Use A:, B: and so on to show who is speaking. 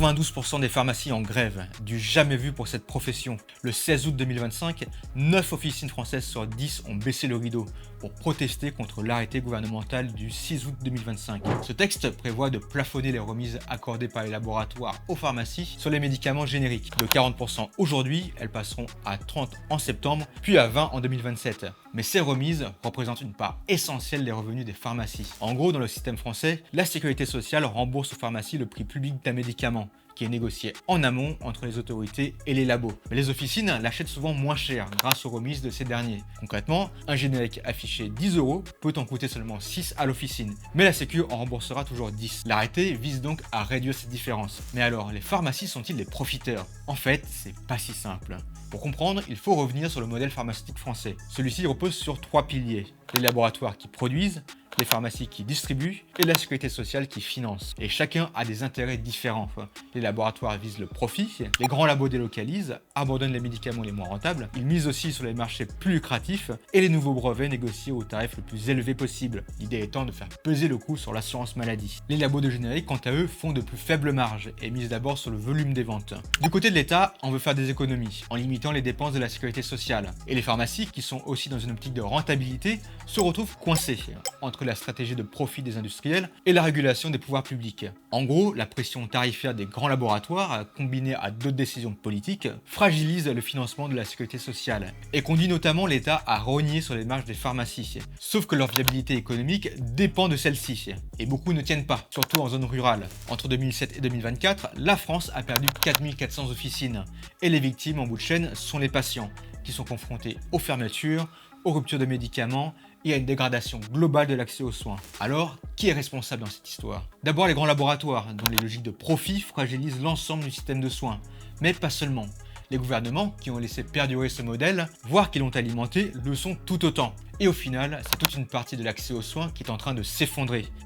A: 92% des pharmacies en grève, du jamais vu pour cette profession. Le 16 août 2025, 9 officines françaises sur 10 ont baissé le rideau pour protester contre l'arrêté gouvernemental du 6 août 2025. Ce texte prévoit de plafonner les remises accordées par les laboratoires aux pharmacies sur les médicaments génériques. De 40% aujourd'hui, elles passeront à 30 en septembre, puis à 20 en 2027. Mais ces remises représentent une part essentielle des revenus des pharmacies. En gros, dans le système français, la sécurité sociale rembourse aux pharmacies le prix public d'un médicament, qui est négocié en amont entre les autorités et les labos. Mais les officines l'achètent souvent moins cher grâce aux remises de ces derniers. Concrètement, un générique affiché 10 € peut en coûter seulement 6 à l'officine, mais la Sécu en remboursera toujours 10. L'arrêté vise donc à réduire cette différence. Mais alors, les pharmacies sont-ils des profiteurs? En fait, c'est pas si simple. Pour comprendre, il faut revenir sur le modèle pharmaceutique français. Celui-ci repose sur 3 piliers: les laboratoires qui produisent, les pharmacies qui distribuent et la sécurité sociale qui finance. Et chacun a des intérêts différents. Les laboratoires visent le profit, les grands labos délocalisent, abandonnent les médicaments les moins rentables, ils misent aussi sur les marchés plus lucratifs et les nouveaux brevets négociés au tarif le plus élevé possible, l'idée étant de faire peser le coût sur l'assurance maladie. Les labos de générique, quant à eux, font de plus faibles marges et misent d'abord sur le volume des ventes. Du côté de l'État, on veut faire des économies en limitant les dépenses de la sécurité sociale. Et les pharmacies, qui sont aussi dans une optique de rentabilité, se retrouvent coincées entre la stratégie de profit des industriels et la régulation des pouvoirs publics. En gros, la pression tarifaire des grands laboratoires, combinée à d'autres décisions politiques, fragilise le financement de la sécurité sociale et conduit notamment l'État à rogner sur les marges des pharmacies. Sauf que leur viabilité économique dépend de celle-ci, et beaucoup ne tiennent pas, surtout en zone rurale. Entre 2007 et 2024, la France a perdu 4400 officines, et les victimes en bout de chaîne sont les patients, qui sont confrontés aux fermetures, aux ruptures de médicaments et à une dégradation globale de l'accès aux soins. Alors, qui est responsable dans cette histoire? D'abord les grands laboratoires, dont les logiques de profit fragilisent l'ensemble du système de soins, mais pas seulement. Les gouvernements qui ont laissé perdurer ce modèle, voire qui l'ont alimenté, le sont tout autant. Et au final, c'est toute une partie de l'accès aux soins qui est en train de s'effondrer.